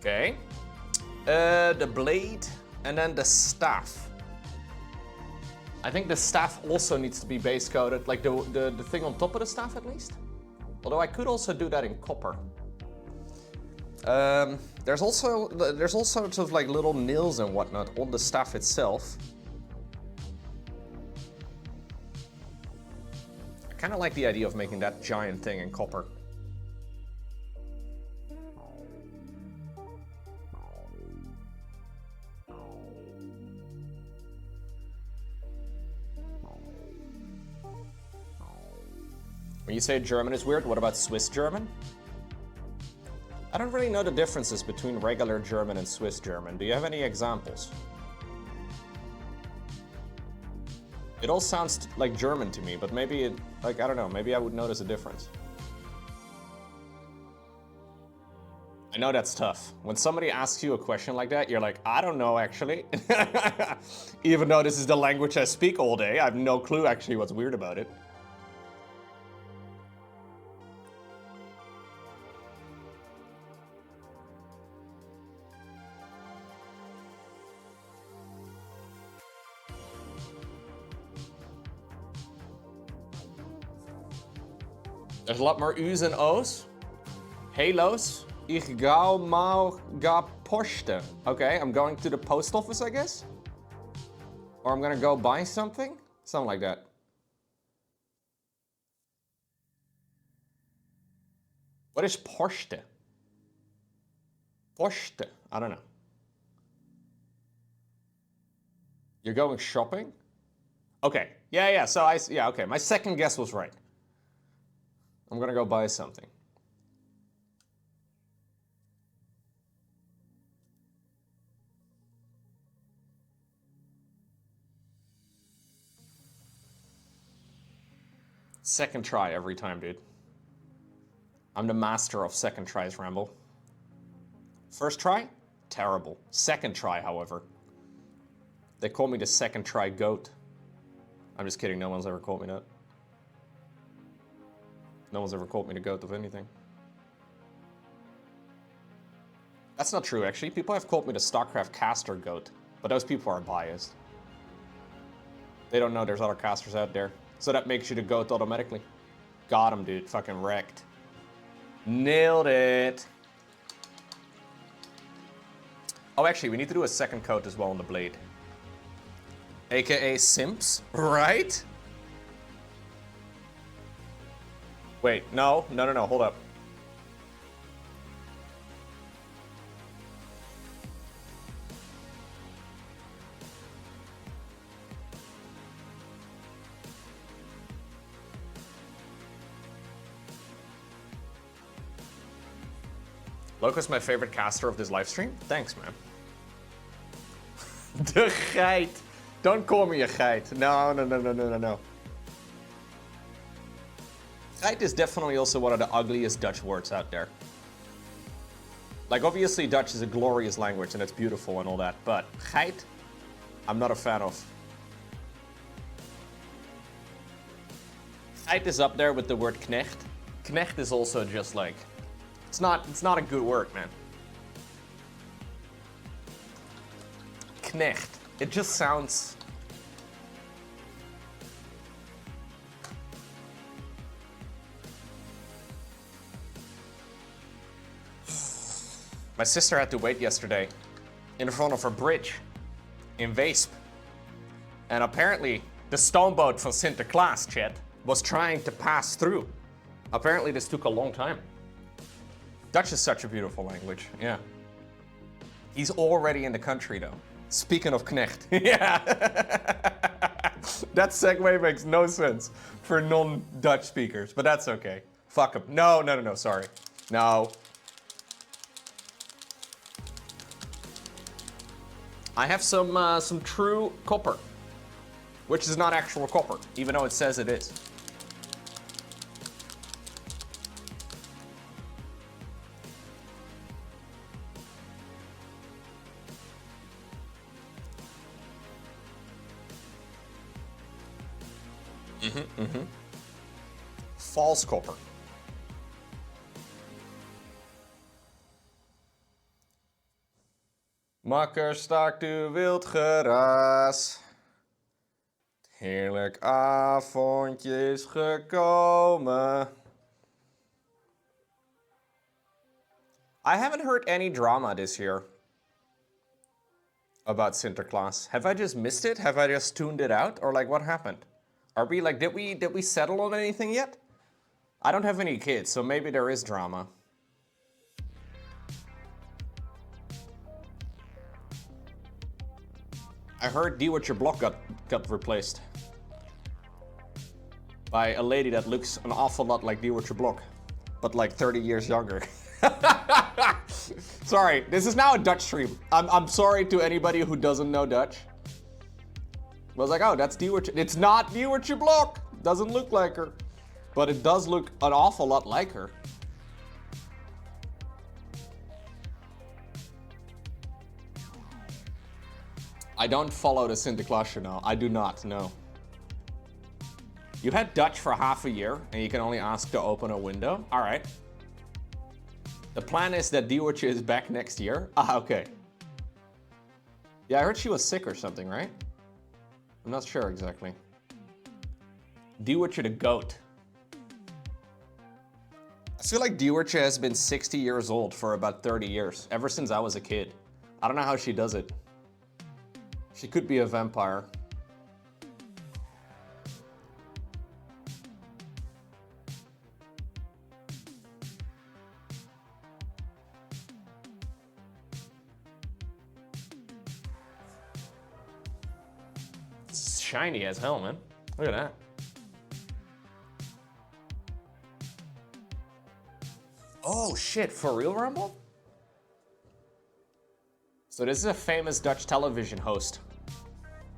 Okay. The blade and then the staff. I think the staff also needs to be base coated, like the thing on top of the staff at least. Although I could also do that in copper. There's all sorts of like little nails and whatnot on the staff itself. I kind of like the idea of making that giant thing in copper. When you say German is weird, what about Swiss German? I don't really know the differences between regular German and Swiss German. Do you have any examples? It all sounds like German to me, but maybe it, like, I don't know, maybe I would notice a difference. I know that's tough. When somebody asks you a question like that, you're like, I don't know actually. Even though this is the language I speak all day, I have no clue actually what's weird about it. There's a lot more U's and O's. Halos. Ich gau mal ga posten. Okay, I'm going to the post office, I guess? Or I'm gonna go buy something? Something like that. What is poste? Poste. I don't know. You're going shopping? Okay. Yeah. So okay. My second guess was right. I'm gonna go buy something. Second try every time, dude. I'm the master of second tries, Ramble. First try? Terrible. Second try, however. They call me the second try goat. I'm just kidding, no one's ever called me that. No one's ever called me the goat of anything. That's not true, actually. People have called me the StarCraft caster goat, but those people are biased. They don't know there's other casters out there, so that makes you the goat automatically. Got him, dude. Fucking wrecked. Nailed it. Oh, actually, we need to do a second coat as well on the blade. AKA simps, right? Wait, no, hold up. Lowko's my favorite caster of this live stream. Thanks, man. De geit. Don't call me a geit. No. Geit is definitely also one of the ugliest Dutch words out there. Like, obviously Dutch is a glorious language and it's beautiful and all that, but geit, I'm not a fan of. Geit is up there with the word knecht. Knecht is also just like, it's not a good word, man. Knecht. It just sounds... My sister had to wait yesterday in front of her bridge in Weesp. And apparently the stoomboot from Sinterklaas, chat, was trying to pass through. Apparently this took a long time. Dutch is such a beautiful language, yeah. He's already in the country though. Speaking of knecht, yeah. That segue makes no sense for non-Dutch speakers, but that's okay. Fuck him. No, sorry. No. I have some true copper, which is not actual copper, even though it says it is. False copper. Makkers stak u wild geraas. Heerlijk avondje is gekomen. I haven't heard any drama this year about Sinterklaas. Have I just missed it? Have I just tuned it out? Or like what happened? Are we like, did we settle on anything yet? I don't have any kids, so maybe there is drama. I heard D With Your Block got replaced by a lady that looks an awful lot like D With Your Block, but like 30 years younger. Sorry, this is now a Dutch stream. I'm sorry to anybody who doesn't know Dutch. I was like, oh, that's D With Your... It's not D With Your Block. Doesn't look like her, but it does look an awful lot like her. I don't follow the Sinterklaas now. I do not, no. You had Dutch for half a year, and you can only ask to open a window? All right. The plan is that Diewertje is back next year? Ah, okay. Yeah, I heard she was sick or something, right? I'm not sure exactly. Diewertje the goat. I feel like Diewertje has been 60 years old for about 30 years, ever since I was a kid. I don't know how she does it. She could be a vampire. It's shiny as hell, man. Look at that. Oh shit, for real, Rumble? So this is a famous Dutch television host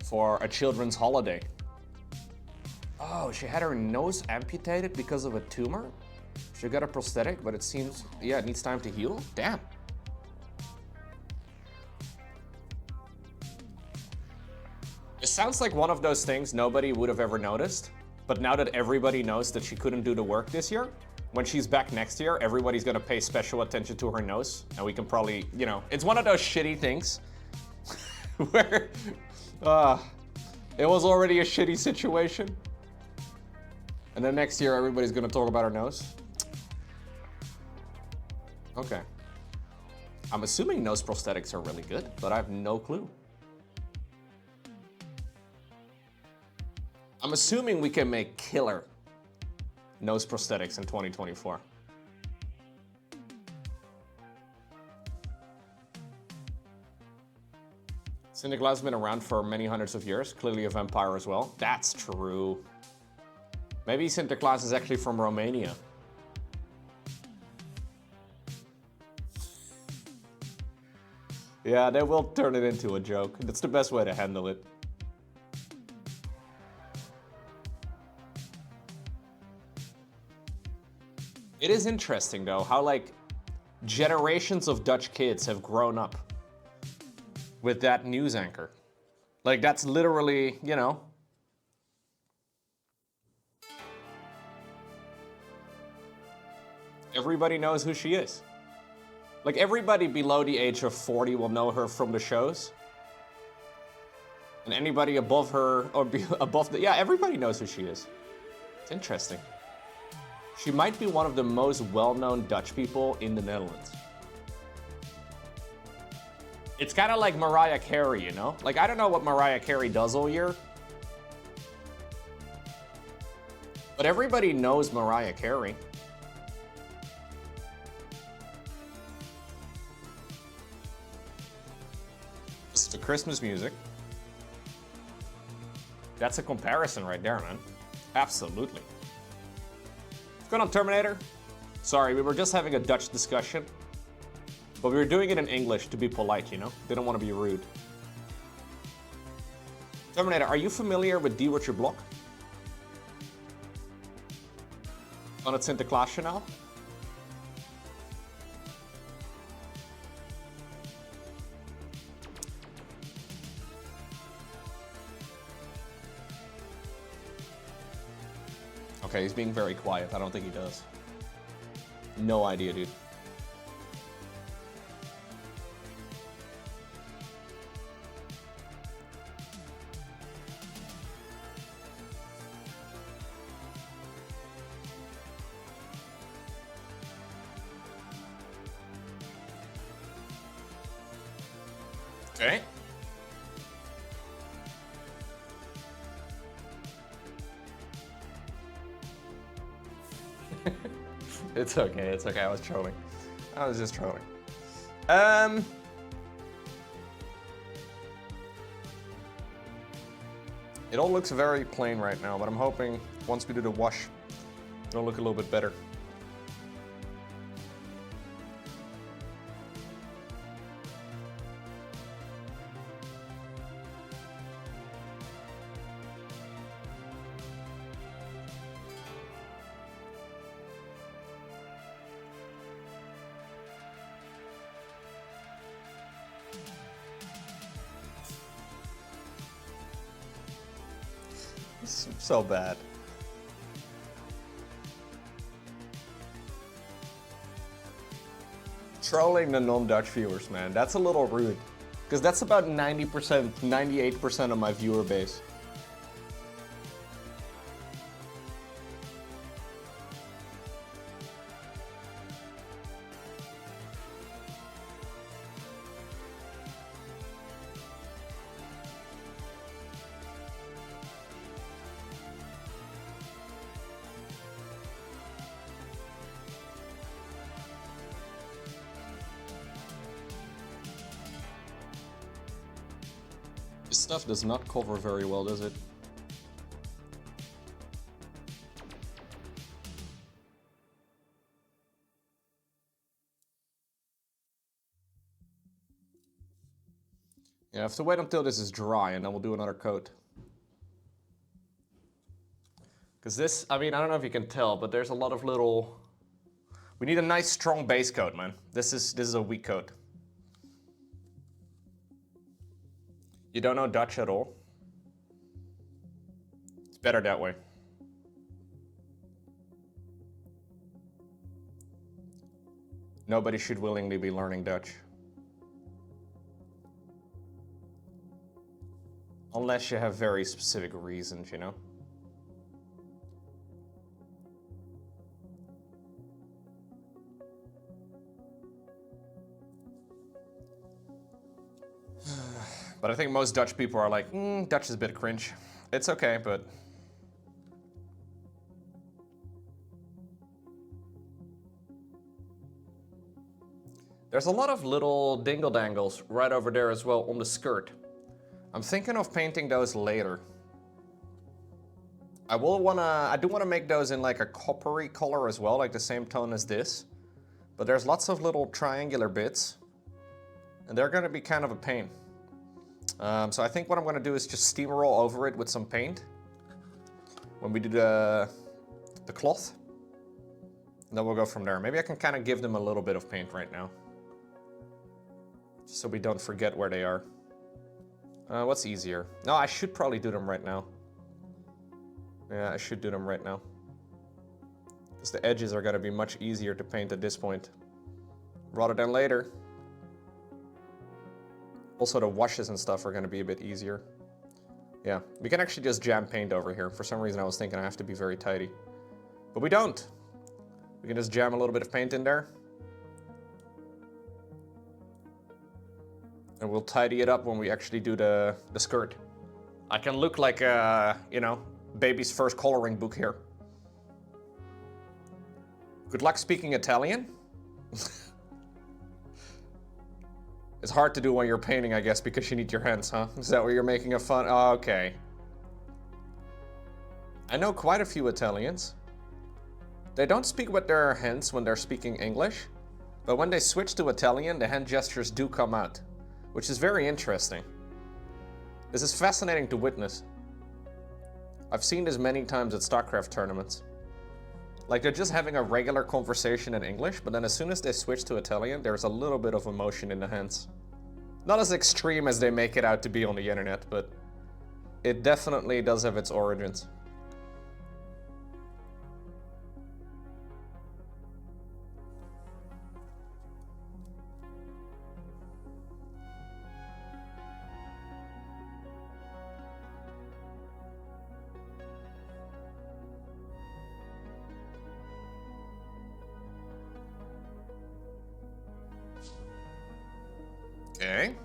for a children's holiday. Oh, she had her nose amputated because of a tumor? She got a prosthetic, but it seems, yeah, it needs time to heal? Damn. It sounds like one of those things nobody would have ever noticed, but now that everybody knows that she couldn't do the work this year, when she's back next year, everybody's gonna pay special attention to her nose, and we can probably, you know, it's one of those shitty things where it was already a shitty situation, and then next year everybody's gonna talk about her nose. Okay. I'm assuming nose prosthetics are really good, but I have no clue. I'm assuming we can make killer nose prosthetics in 2024. Sinterklaas has been around for many hundreds of years, clearly a vampire as well. That's true. Maybe Sinterklaas is actually from Romania. Yeah, they will turn it into a joke. That's the best way to handle it. It is interesting though, how like generations of Dutch kids have grown up with that news anchor. Like that's literally, you know. Everybody knows who she is. Like everybody below the age of 40 will know her from the shows. And anybody above her or above the, yeah, everybody knows who she is. It's interesting. She might be one of the most well-known Dutch people in the Netherlands. It's kind of like Mariah Carey, you know? Like, I don't know what Mariah Carey does all year. But everybody knows Mariah Carey. This is the Christmas music. That's a comparison right there, man. Absolutely. What's going on, Terminator? Sorry, we were just having a Dutch discussion. But we were doing it in English to be polite, you know? Didn't want to be rude. Terminator, are you familiar with D With Your Block? On het Sinterklaasjournaal? Okay, he's being very quiet. I don't think he does. No idea, dude. Okay. It's okay, it's okay. I was trolling. I was just trolling. It all looks very plain right now, but I'm hoping once we do the wash, it'll look a little bit better. It's so bad. Trolling the non-Dutch viewers, man. That's a little rude. Because that's about 90%, 98% of my viewer base. This stuff does not cover very well, does it? Yeah, I have to wait until this is dry and then we'll do another coat. Because this, I mean, I don't know if you can tell, but there's a lot of little... We need a nice strong base coat, man. This is a weak coat. You don't know Dutch at all? It's better that way. Nobody should willingly be learning Dutch. Unless you have very specific reasons, you know? But I think most Dutch people are like, Dutch is a bit cringe. It's okay, but... There's a lot of little dingle-dangles right over there as well on the skirt. I'm thinking of painting those later. I do wanna make those in like a coppery color as well, like the same tone as this. But there's lots of little triangular bits, and they're gonna be kind of a pain. So I think what I'm gonna do is just steamroll over it with some paint when we do the cloth. And then we'll go from there. Maybe I can kind of give them a little bit of paint right now, just so we don't forget where they are. What's easier? No, I should probably do them right now. Yeah, I should do them right now. Because the edges are gonna be much easier to paint at this point, rather than later. Also, the washes and stuff are gonna be a bit easier. Yeah, we can actually just jam paint over here. For some reason I was thinking I have to be very tidy. But we don't. We can just jam a little bit of paint in there. And we'll tidy it up when we actually do the skirt. I can look like a, you know, baby's first coloring book here. Good luck speaking Italian. It's hard to do when you're painting, I guess, because you need your hands, huh? Is that what you're making a fun? Oh, okay. I know quite a few Italians. They don't speak with their hands when they're speaking English, but when they switch to Italian, the hand gestures do come out, which is very interesting. This is fascinating to witness. I've seen this many times at StarCraft tournaments. Like, they're just having a regular conversation in English, but then as soon as they switch to Italian, there's a little bit of emotion in the hands. Not as extreme as they make it out to be on the internet, but it definitely does have its origins. Okay.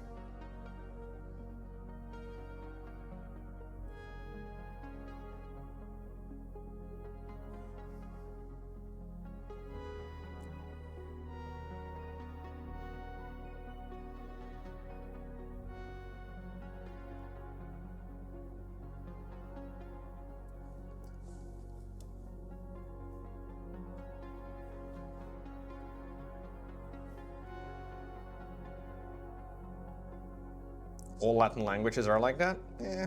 all Latin languages are like that? Eh.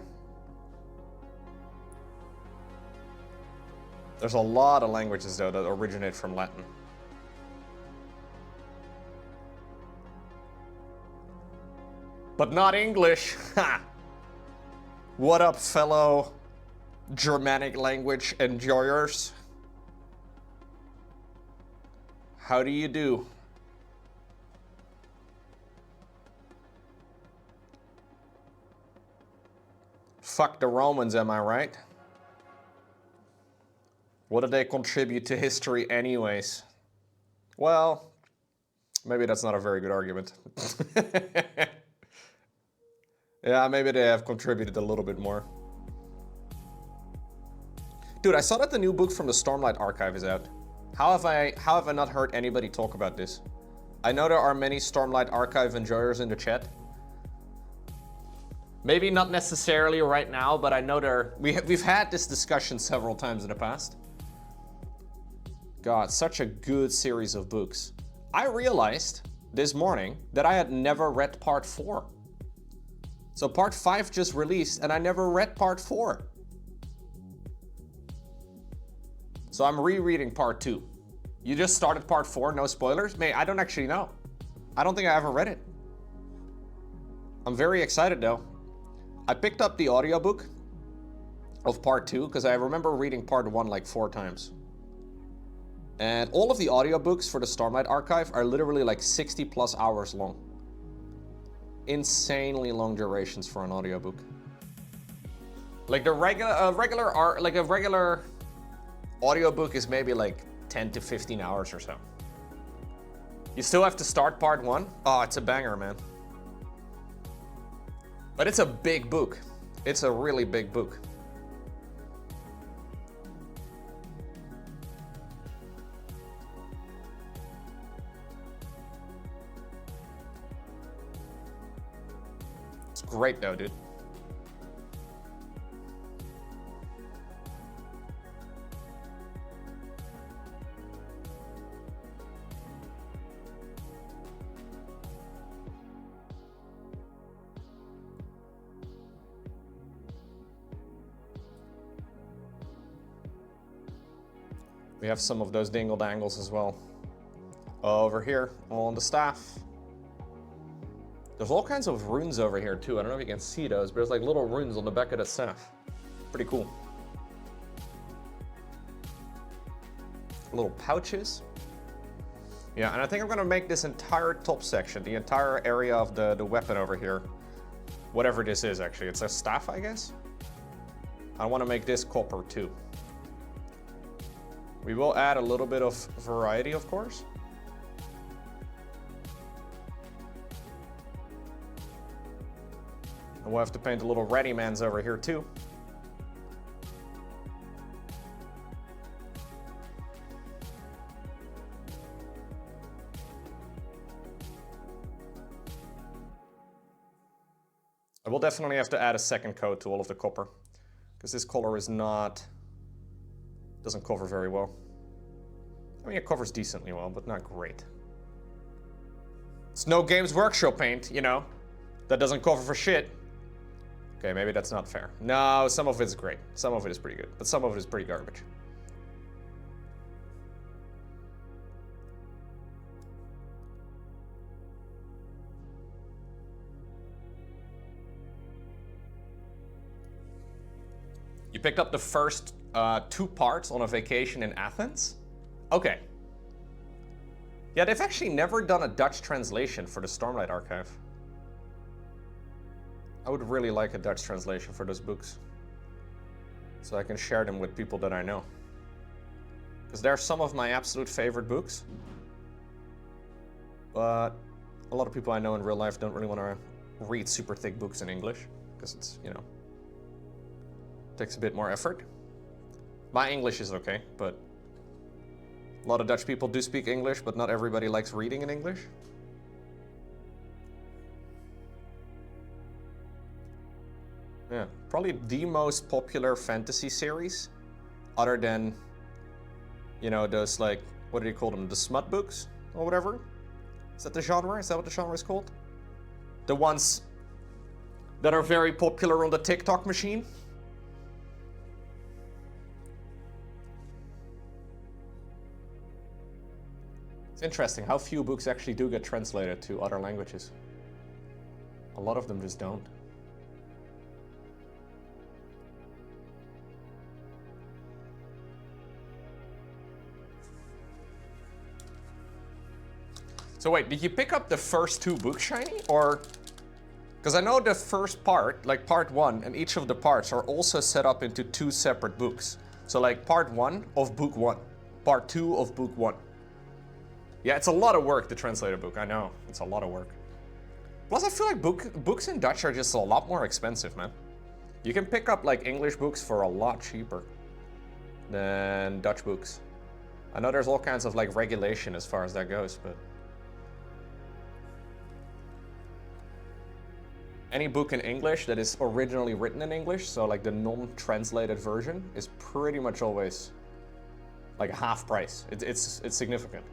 There's a lot of languages, though, that originate from Latin. But not English. Ha! What up, fellow Germanic language enjoyers? How do you do? Fuck the Romans, am I right? What did they contribute to history anyways? Well, maybe that's not a very good argument. Yeah, maybe they have contributed a little bit more. Dude, I saw that the new book from the Stormlight Archive is out. How have I not heard anybody talk about this? I know there are many Stormlight Archive enjoyers in the chat. Maybe not necessarily right now, but I know we've had this discussion several times in the past. God, such a good series of books. I realized this morning that I had never read part 4. So part 5 just released and I never read part 4. So I'm rereading part 2. You just started part 4, no spoilers? Mate, I don't actually know. I don't think I ever read it. I'm very excited though. I picked up the audiobook of part 2 because I remember reading part 1 like 4 times. And all of the audiobooks for the Stormlight Archive are literally like 60 plus hours long. Insanely long durations for an audiobook. Like the regular audiobook is maybe like 10 to 15 hours or so. You still have to start part 1. Oh, it's a banger, man. But it's a big book. It's a really big book. It's great though, dude. We have some of those dingle dangles as well. Over here on the staff. There's all kinds of runes over here too. I don't know if you can see those, but there's like little runes on the back of the staff. Pretty cool. Little pouches. Yeah, and I think I'm gonna make this entire top section, the entire area of the weapon over here, whatever this is actually. It's a staff, I guess. I wanna make this copper too. We will add a little bit of variety, of course. And we'll have to paint a little ready mans over here too. I will definitely have to add a second coat to all of the copper, because this color is doesn't cover very well. I mean, it covers decently well, but not great. It's no Games Workshop paint, you know, that doesn't cover for shit. Okay, maybe that's not fair. No, some of it is great. Some of it is pretty good, but some of it is pretty garbage. You picked up the first 2 parts on a vacation in Athens? Okay. Yeah, they've actually never done a Dutch translation for the Stormlight Archive. I would really like a Dutch translation for those books, so I can share them with people that I know. Because they're some of my absolute favorite books, but a lot of people I know in real life don't really want to read super thick books in English, because it's, you know, takes a bit more effort. My English is okay, but a lot of Dutch people do speak English, but not everybody likes reading in English. Yeah, probably the most popular fantasy series, other than, you know, those like, what do you call them? The smut books or whatever? Is that the genre? Is that what the genre is called? The ones that are very popular on the TikTok machine. It's interesting how few books actually do get translated to other languages. A lot of them just don't. So wait, did you pick up the first 2 books, Shiny? Or... Because I know the first part, like part 1, and each of the parts are also set up into 2 separate books. So like part 1 of book 1, part 2 of book 1. Yeah, it's a lot of work to translate a book, I know. It's a lot of work. Plus I feel like books in Dutch are just a lot more expensive, man. You can pick up like English books for a lot cheaper than Dutch books. I know there's all kinds of like regulation as far as that goes, but... Any book in English that is originally written in English, so like the non-translated version, is pretty much always like half price. It's significant.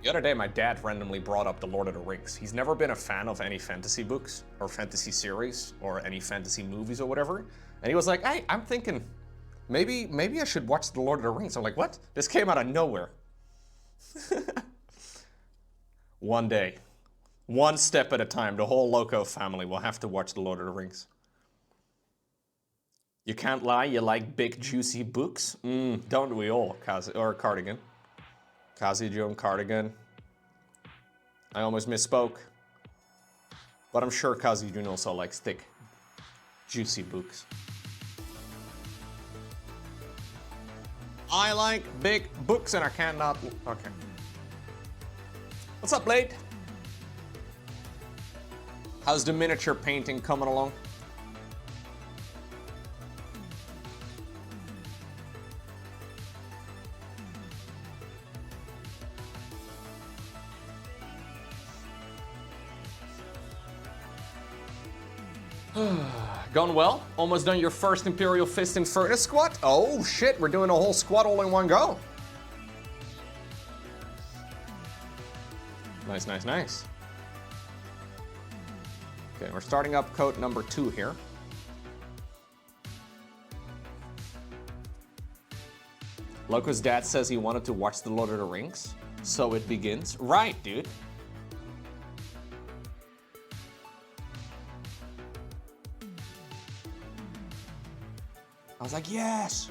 The other day, my dad randomly brought up The Lord of the Rings. He's never been a fan of any fantasy books or fantasy series or any fantasy movies or whatever. And he was like, hey, I'm thinking maybe I should watch The Lord of the Rings. I'm like, what? This came out of nowhere. One day, one step at a time, the whole Lowko family will have to watch The Lord of the Rings. You can't lie, you like big juicy books? Don't we all, Cardigan? Kazi Joan Cardigan. I almost misspoke. But I'm sure Kazi Jun also likes thick, juicy books. I like big books and I cannot... Okay. What's up, Blade? How's the miniature painting coming along? Gone well? Almost done your first Imperial Fist in Furnace squat? Oh shit, we're doing a whole squat all in one go. Nice, nice, nice. Okay, we're starting up coat number 2 here. Lowko's dad says he wanted to watch The Lord of the Rings, so it begins. Right, dude. I was like, yes!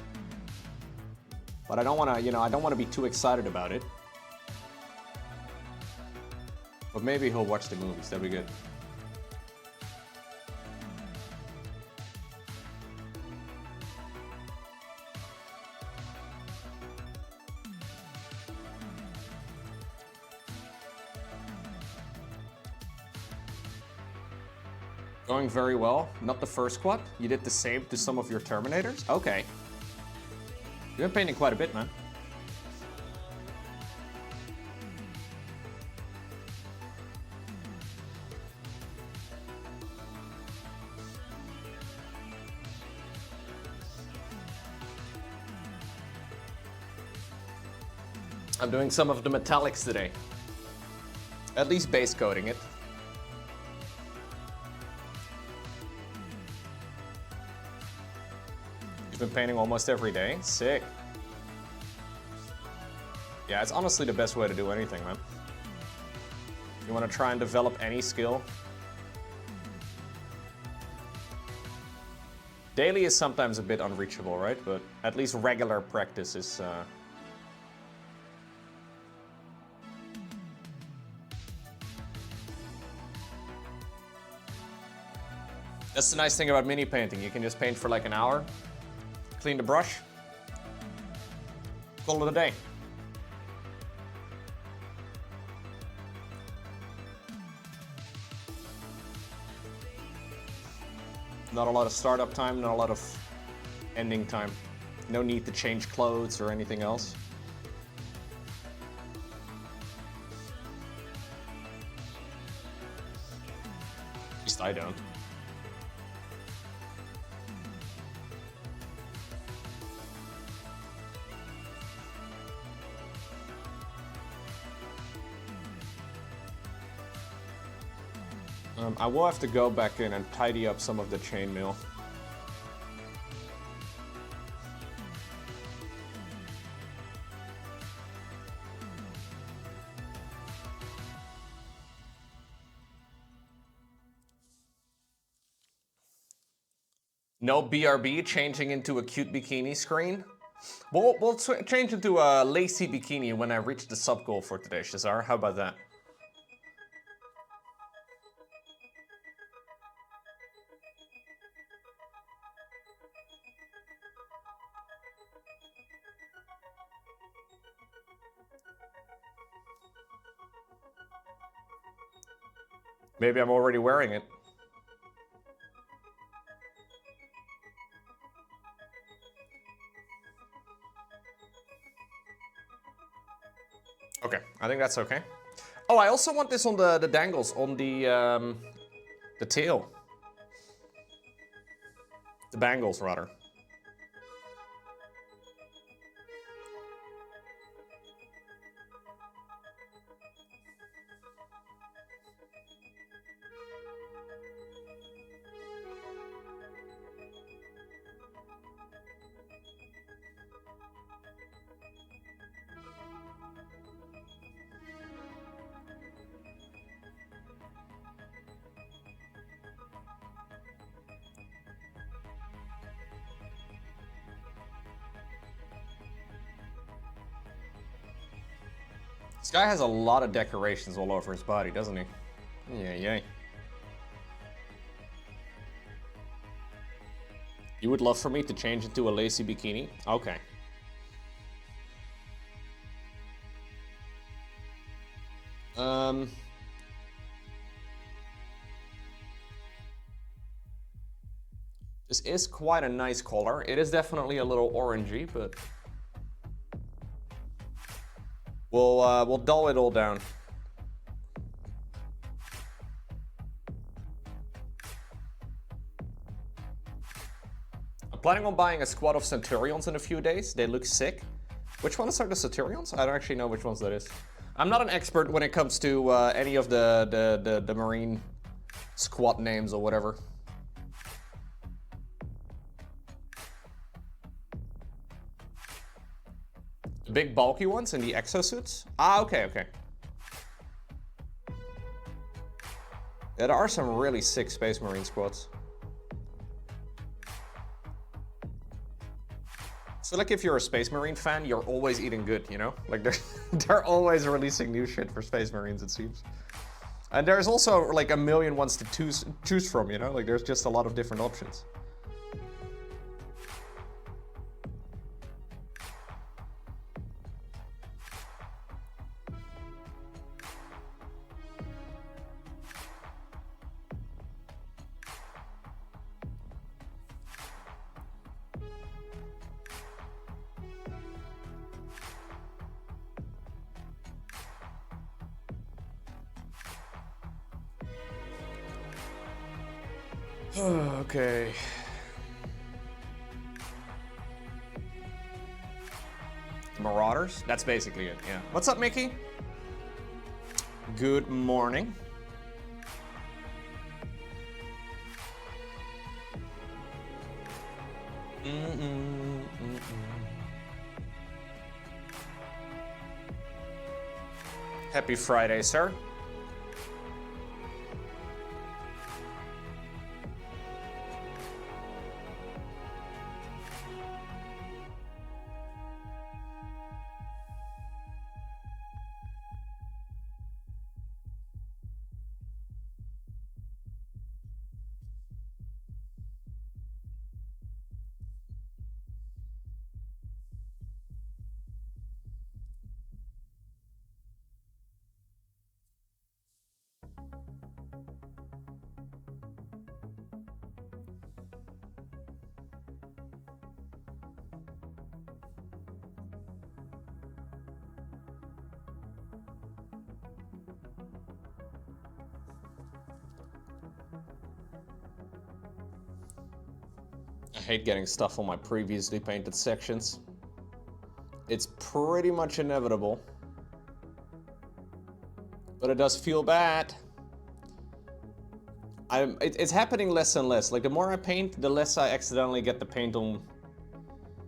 But I don't want to, I don't want to be too excited about it. But maybe he'll watch the movies, that'd be good. Going very well. Not the first squat. You did the same to some of your Terminators? Okay. You've been painting quite a bit, man. I'm doing some of the metallics today. At least base coating it. Been painting almost every day. Sick. Yeah, it's honestly the best way to do anything, man. You want to try and develop any skill. Daily is sometimes a bit unreachable, right? But at least regular practice is... That's the nice thing about mini painting. You can just paint for like an hour. Clean the brush, call it a day. Not a lot of startup time, not a lot of ending time. No need to change clothes or anything else. least I don't. I will have to go back in and tidy up some of the chainmail. No BRB changing into a cute bikini screen. We'll change into a lacy bikini when I reach the sub goal for today, Shazar. How about that? Maybe I'm already wearing it. Okay, I think that's okay. Oh, I also want this on the dangles, on the tail. The bangles, rather. This guy has a lot of decorations all over his body, doesn't he? Yay. You would love for me to change into a lacy bikini? Okay. This is quite a nice color. It is definitely a little orangey, but we'll dull it all down. I'm planning on buying a squad of Centurions in a few days. They look sick. Which ones are the Centurions? I don't actually know which ones that is. I'm not an expert when it comes to any of the Marine squad names or whatever. The big bulky ones in the exosuits? Ah, okay. Yeah, there are some really sick Space Marine squads. So like if you're a Space Marine fan, you're always eating good, you know? Like they're always releasing new shit for Space Marines, it seems. And there's also like a million ones to choose from, you know? Like there's just a lot of different options. Okay. Marauders? That's basically it, yeah. What's up, Mickey? Good morning. Happy Friday, sir. I hate getting stuff on my previously painted sections. It's pretty much inevitable. But it does feel bad. It's happening less and less. Like, the more I paint, the less I accidentally get the paint on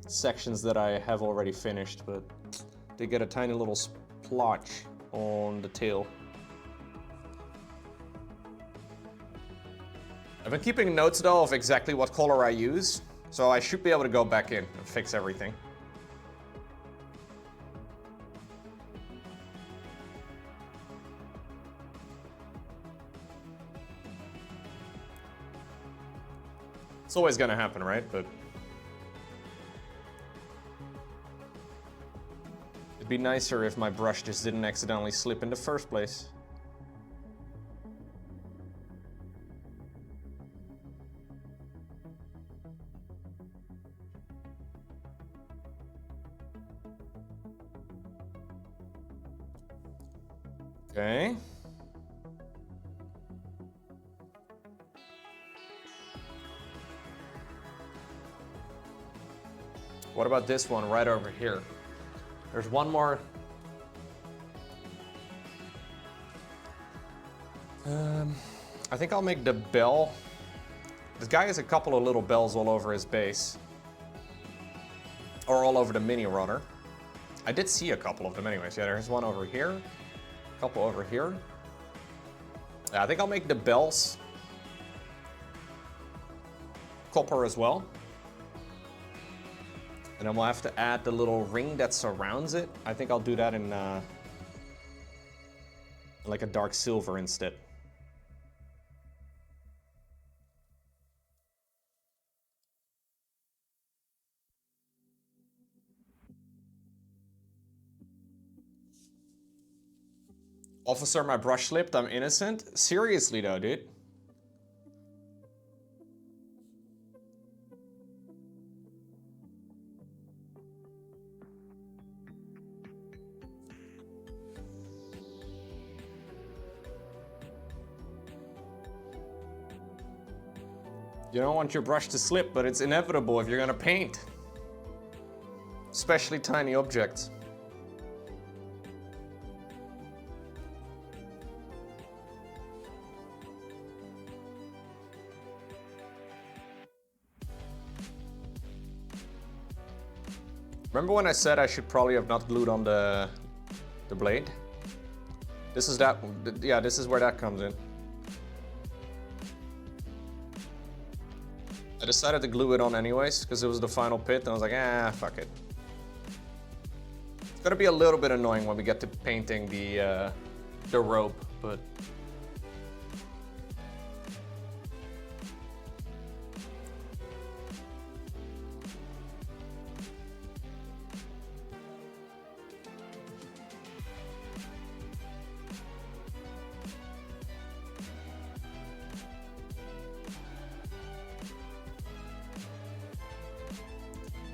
sections that I have already finished, but they get a tiny little splotch on the tail. I've been keeping notes, though, of exactly what color I use, so I should be able to go back in and fix everything. It's always gonna happen, right? But it'd be nicer if my brush just didn't accidentally slip in the first place. Okay. What about this one right over here? There's one more. I think I'll make the bell. This guy has a couple of little bells all over his base. Or all over the mini runner. I did see a couple of them anyways. Yeah, there's one over here. A couple over here. Yeah, I think I'll make the bells copper as well. And then we'll have to add the little ring that surrounds it. I think I'll do that in like a dark silver instead. Officer, my brush slipped. I'm innocent. Seriously though, dude. You don't want your brush to slip, but it's inevitable if you're gonna paint. Especially tiny objects. Remember when I said I should probably have not glued on the blade? This is that, yeah, this is where that comes in. I decided to glue it on anyways, because it was the final pit, and I was like, fuck it. It's gonna be a little bit annoying when we get to painting the rope, but...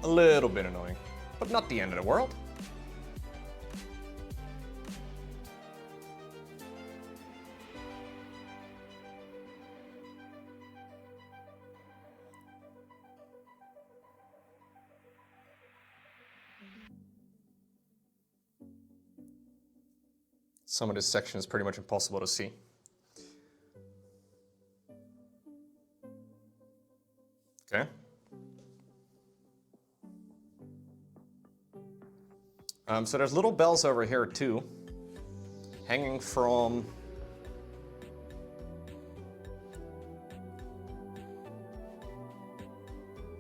a little bit annoying, but not the end of the world. Some of this section is pretty much impossible to see. Okay. So there's little bells over here too, hanging from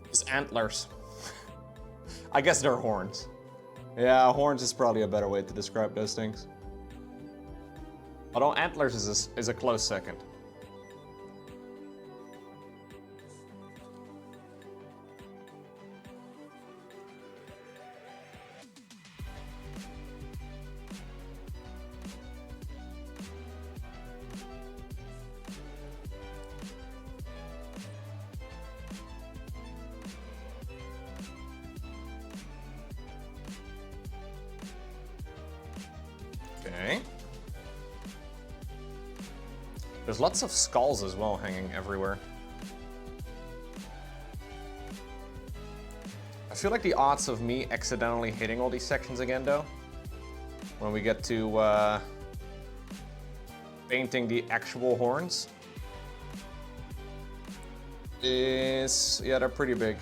his antlers. I guess they're horns. Yeah, horns is probably a better way to describe those things. Although antlers is a close second. Okay. There's lots of skulls as well hanging everywhere. feel like the odds of me accidentally hitting all these sections again, though, when we get to painting the actual horns, is, yeah, they're pretty big.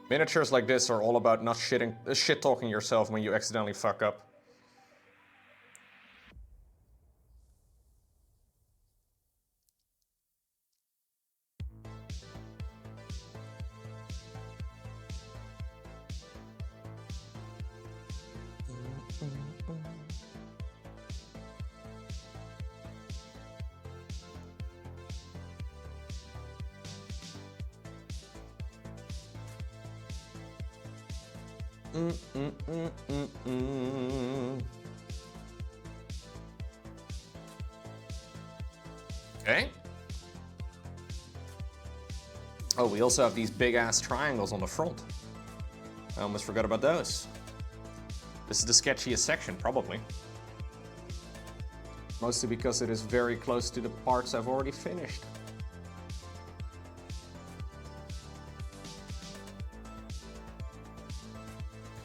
Miniatures like this are all about not shit-talking yourself when you accidentally fuck up. Okay. Oh, we also have these big-ass triangles on the front. I almost forgot about those. This is the sketchiest section, probably. Mostly because it is very close to the parts I've already finished.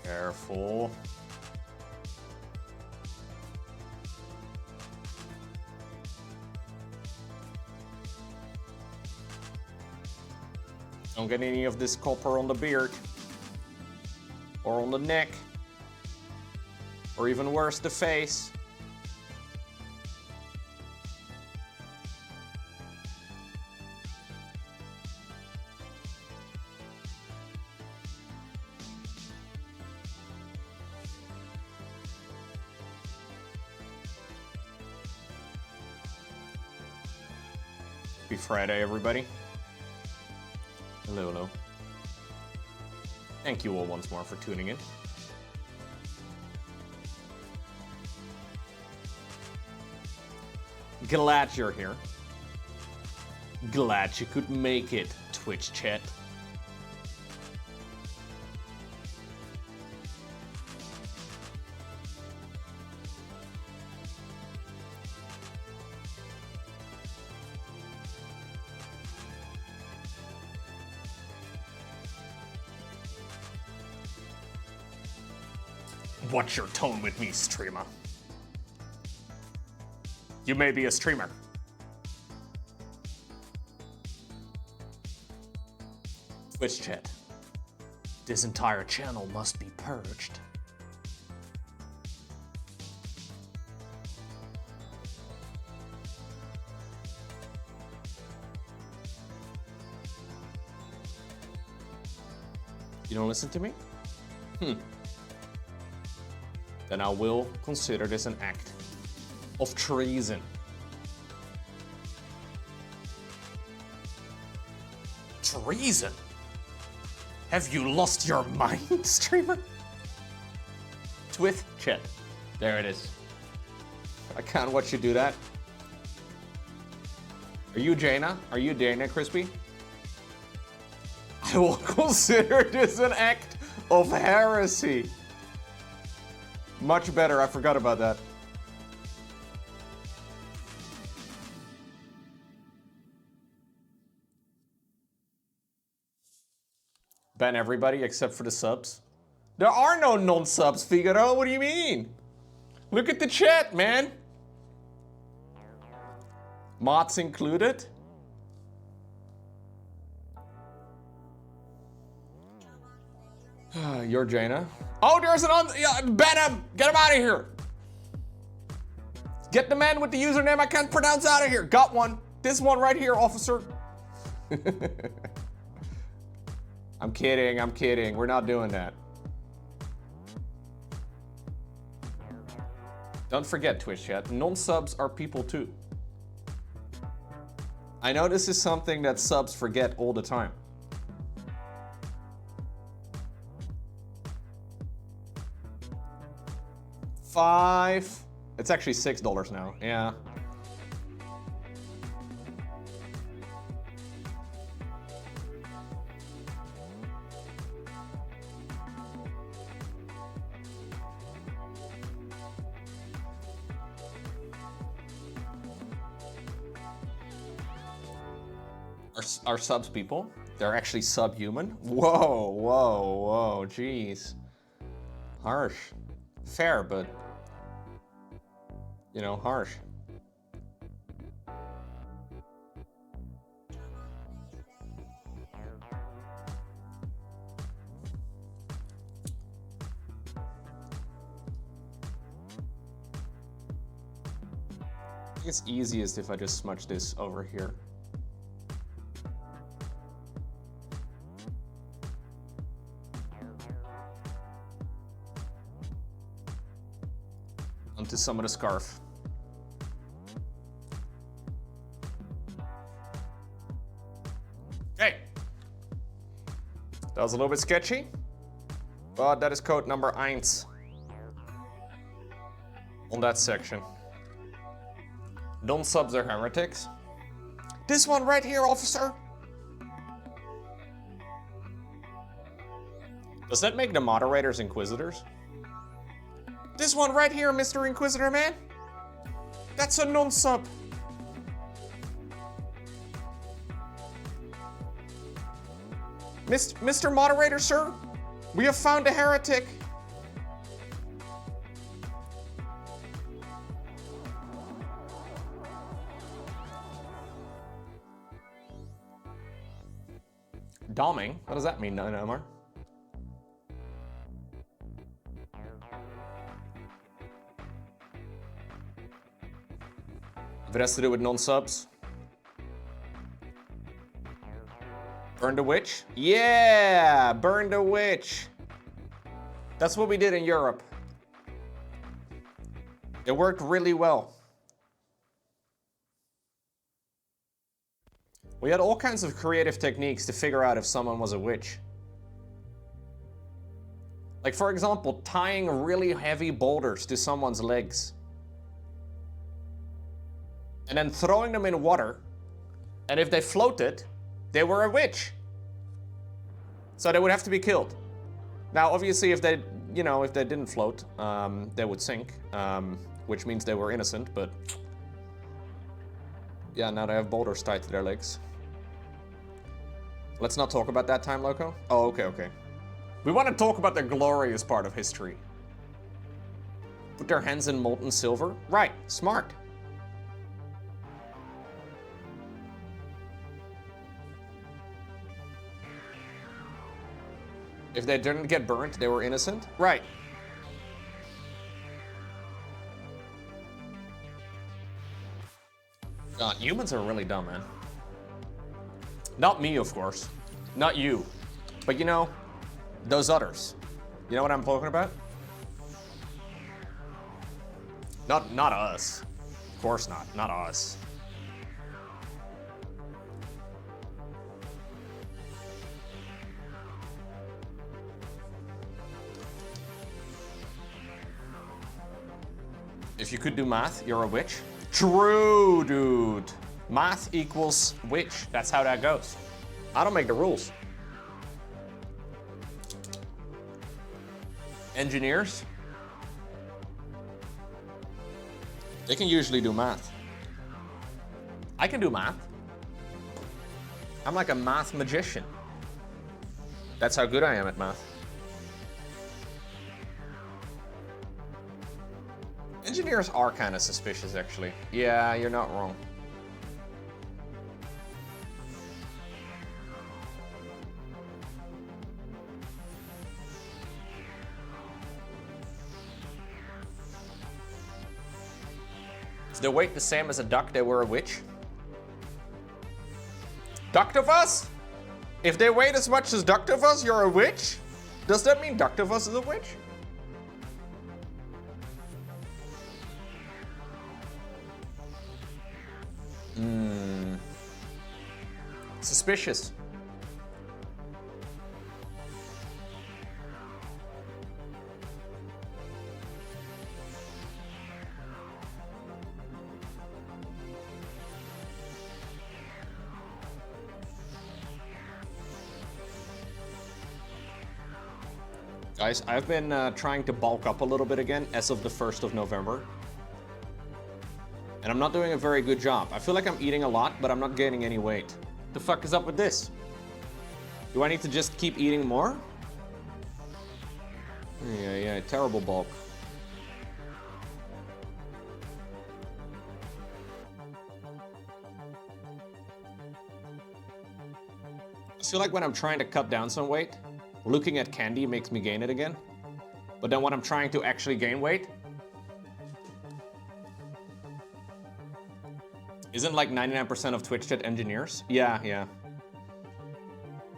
Careful. Don't get any of this copper on the beard. Or on the neck. Or even worse, the face. Happy Friday, everybody. Hello, hello. Thank you all once more for tuning in. Glad you're here. Glad you could make it, Twitch chat. Watch your tone with me, streamer. You may be a streamer. Twitch chat. This entire channel must be purged. You don't listen to me? Then I will consider this an act of treason. Treason? Have you lost your mind, streamer? Twitch chat. There it is. I can't watch you do that. Are you Jaina? Are you Dana, Crispy? I will consider this an act of heresy. Much better, I forgot about that. Ban everybody except for the subs. There are no non-subs, Figaro, what do you mean? Look at the chat, man. Mods included. You're Jaina. Oh, there's an ban him! Get him out of here! Get the man with the username I can't pronounce out of here. Got one. This one right here, officer. I'm kidding, I'm kidding. We're not doing that. Don't forget, Twitch chat, non-subs are people too. I know this is something that subs forget all the time. $5. It's actually $6 now, yeah. Are subs people? They're actually subhuman? Whoa, whoa, whoa, jeez. Harsh. Fair, but, you know, harsh. I think it's easiest if I just smudge this over here. Onto some of the scarf. Okay. That was a little bit sketchy, but that is code number 1 on that section. Non-subs are heretics. This one right here, officer. Does that make the moderators inquisitors? This one right here, Mr. Inquisitor man. That's a non-sub. Mr. Moderator, sir, we have found a heretic. Doming? What does that mean, Omar? If it has to do with non-subs. Burn the witch? Yeah! Burn the witch! That's what we did in Europe. It worked really well. We had all kinds of creative techniques to figure out if someone was a witch. Like, for example, tying really heavy boulders to someone's legs. And then throwing them in water. And if they floated, they were a witch. So they would have to be killed. Now, obviously, if they, if they didn't float, they would sink. Which means they were innocent, but... yeah, now they have boulders tied to their legs. Let's not talk about that time, Lowko. Oh, okay. We want to talk about the glorious part of history. Put their hands in molten silver? Right, smart. If they didn't get burnt, they were innocent? Right. God, humans are really dumb, man. Not me, of course. Not you. But those others. You know what I'm talking about? Not us. Of course not. Not us. If you could do math, you're a witch. True, dude. Math equals witch. That's how that goes. I don't make the rules. Engineers, they can usually do math. I can do math. I'm like a math magician. That's how good I am at math. Engineers are kind of suspicious, actually. Yeah, you're not wrong. If they weight the same as a duck, they were a witch. Ductivus? If they weight as much as Ductivus, you're a witch? Does that mean Ductivus is a witch? Suspicious. Guys, I've been trying to bulk up a little bit again as of the 1st of November. And I'm not doing a very good job. I feel like I'm eating a lot, but I'm not gaining any weight. The fuck is up with this? Do I need to just keep eating more? Yeah, terrible bulk. I feel like when I'm trying to cut down some weight, looking at candy makes me gain it again. But then when I'm trying to actually gain weight, isn't like 99% of Twitch chat engineers? Yeah.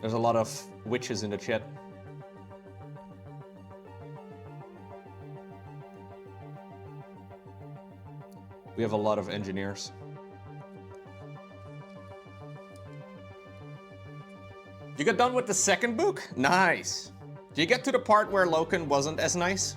There's a lot of witches in the chat. We have a lot of engineers. You got done with the second book? Nice. Do you get to the part where Lowko wasn't as nice?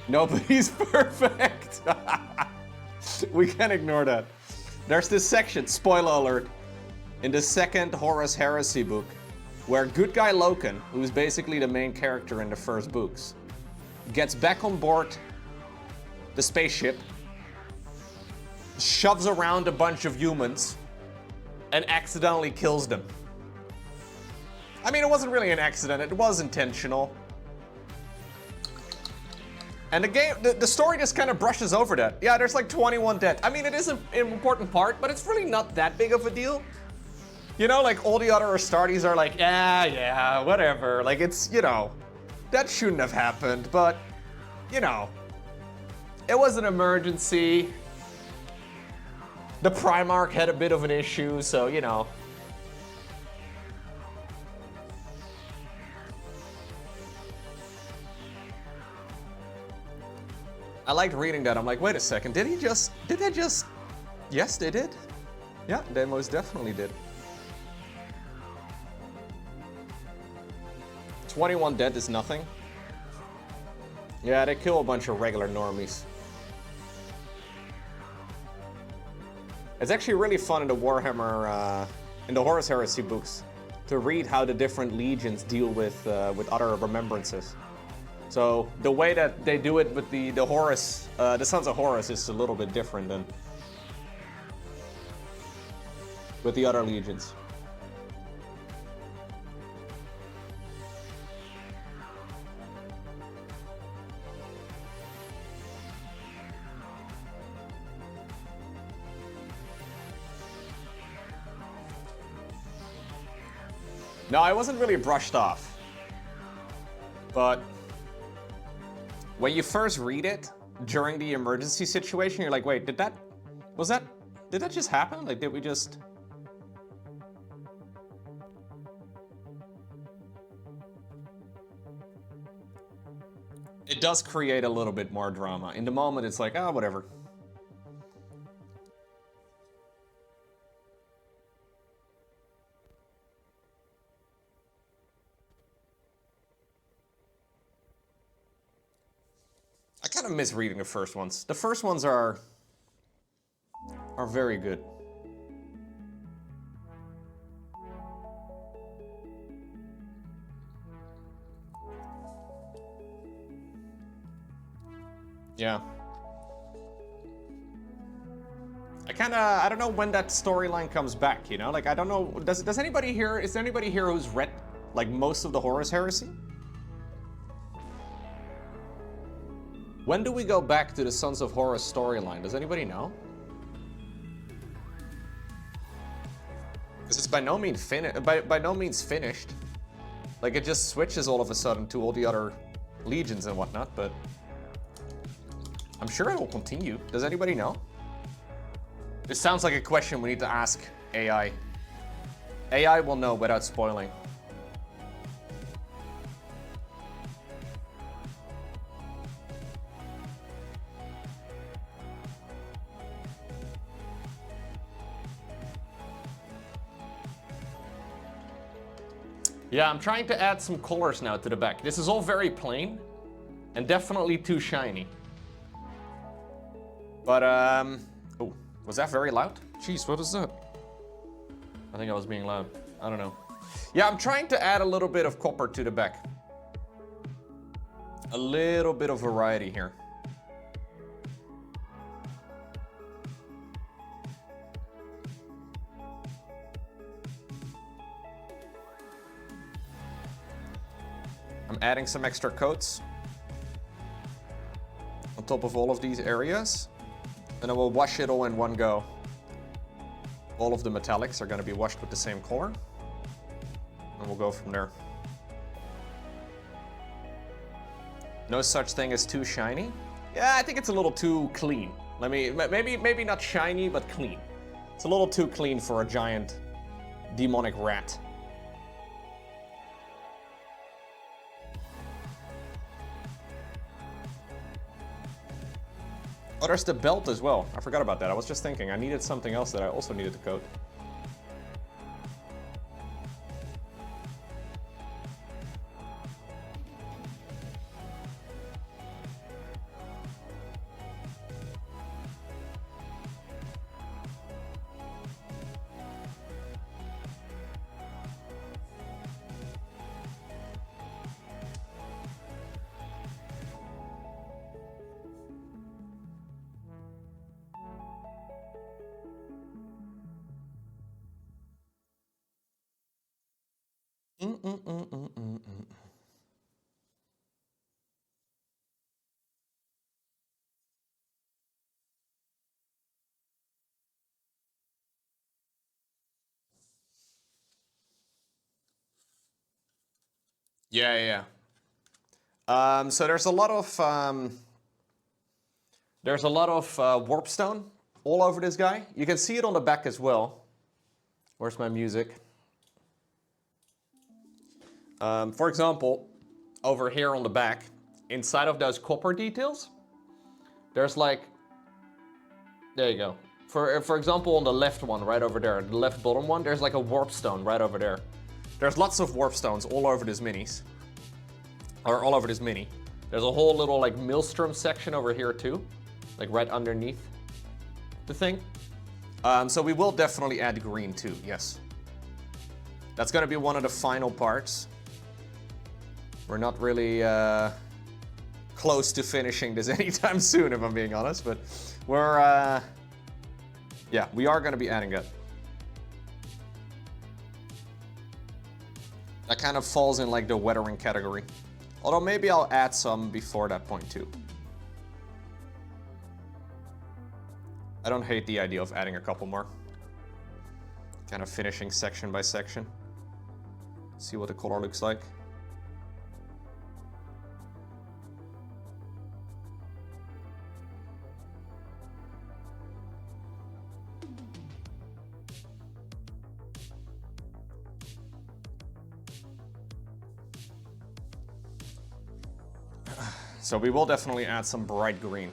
Nobody's perfect. We can ignore that. There's this section, spoiler alert, in the second Horus Heresy book, where good guy Lowko, who's basically the main character in the first books, gets back on board the spaceship, shoves around a bunch of humans, and accidentally kills them. I mean, it wasn't really an accident, it was intentional. And the story just kind of brushes over that. Yeah, there's like 21 dead. I mean, it is an important part, but it's really not that big of a deal. You know, like all the other Astartes are like, yeah, whatever. Like it's, you know, that shouldn't have happened, but, you know, it was an emergency. The Primarch had a bit of an issue, so, you know. I liked reading that. I'm like, wait a second, did they just, yes, they did. Yeah, they most definitely did. 21 dead is nothing. Yeah, they kill a bunch of regular normies. It's actually really fun in the Warhammer, in the Horus Heresy books, to read how the different legions deal with other remembrances. So the way that they do it with the Horus, the Sons of Horus is a little bit different than with the other legions. No, I wasn't really brushed off, but when you first read it during the emergency situation, you're like, wait, did that just happen? Like, did we just... It does create a little bit more drama. In the moment, it's like, oh, whatever. I kind of miss reading the first ones. The first ones are very good. Yeah. I don't know when that storyline comes back, you know? Like, I don't know, does anybody here, is there anybody here who's read, like, most of the Horus Heresy? When do we go back to the Sons of Horus storyline? Does anybody know? Because it's by no means finished. Like, it just switches all of a sudden to all the other legions and whatnot, but I'm sure it will continue. Does anybody know? This sounds like a question we need to ask AI. AI will know without spoiling. Yeah, I'm trying to add some colors now to the back. This is all very plain and definitely too shiny. But, oh, was that very loud? Jeez, what is that? I think I was being loud. I don't know. Yeah, I'm trying to add a little bit of copper to the back. A little bit of variety here. I'm adding some extra coats on top of all of these areas, and I will wash it all in one go. All of the metallics are going to be washed with the same color, and we'll go from there. No such thing as too shiny. Yeah, I think it's a little too clean. Maybe not shiny, but clean. It's a little too clean for a giant demonic rat. Oh, there's the belt as well. I forgot about that. I was just thinking I needed something else that I also needed to coat. Yeah. So there's a lot of warpstone all over this guy. You can see it on the back as well. Where's my music? For example, over here on the back, inside of those copper details, there's like, there you go. For example, on the left one, right over there, the left bottom one, there's like a warpstone right over there. There's lots of warpstones all over this minis, or all over this mini. There's a whole little like maelstrom section over here too, like right underneath the thing. So we will definitely add green too, yes. That's gonna be one of the final parts. We're not really close to finishing this anytime soon, if I'm being honest, but we're, yeah, we are gonna be adding it. That kind of falls in like the weathering category. Although maybe I'll add some before that point too. I don't hate the idea of adding a couple more. Kind of finishing section by section. See what the color looks like. So we will definitely add some bright green.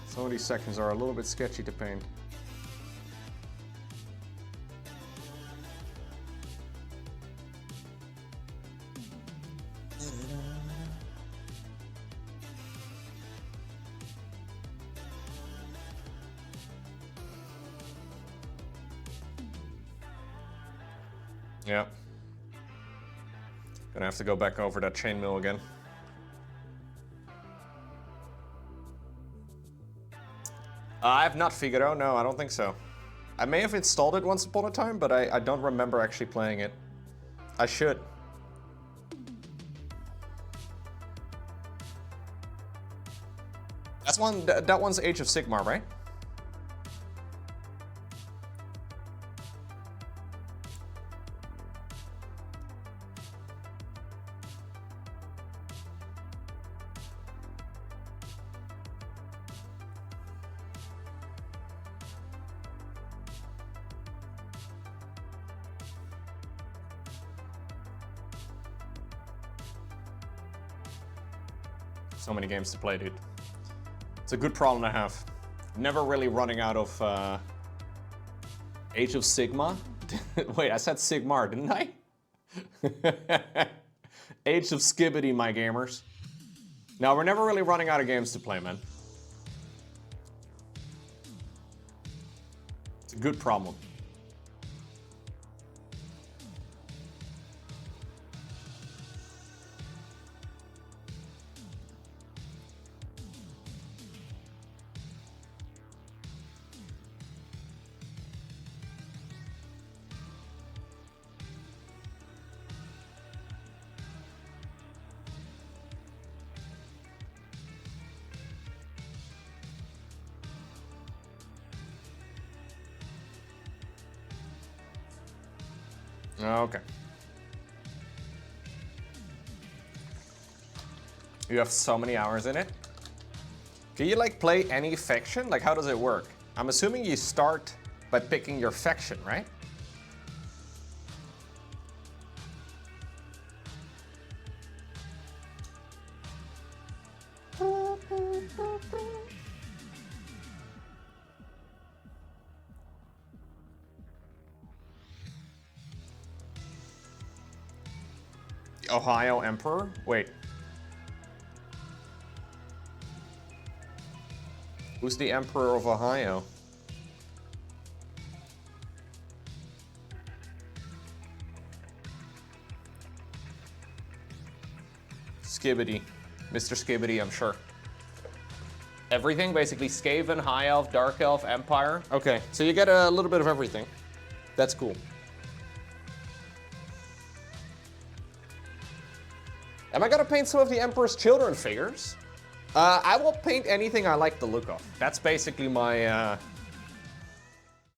Some of these sections are a little bit sketchy to paint. Yeah. Gonna have to go back over that chainmail again. I have not Figaro, no, I don't think so. I may have installed it once upon a time, but I don't remember actually playing it. I should. That one's Age of Sigmar, right? So many games to play, dude. It's a good problem to have. Never really running out of Age of Sigma. Wait, I said Sigmar, didn't I? Age of Skibbity, my gamers. No, we're never really running out of games to play, man. It's a good problem. Okay. You have so many hours in it. Can you like play any faction? Like how does it work? I'm assuming you start by picking your faction, right? Ohio Emperor? Wait. Who's the Emperor of Ohio? Skibbity. Mr. Skibbity, I'm sure. Everything, basically Skaven, High Elf, Dark Elf, Empire. Okay, so you get a little bit of everything. That's cool. Am I gonna paint some of the Emperor's Children figures? I will paint anything I like the look of. That's basically my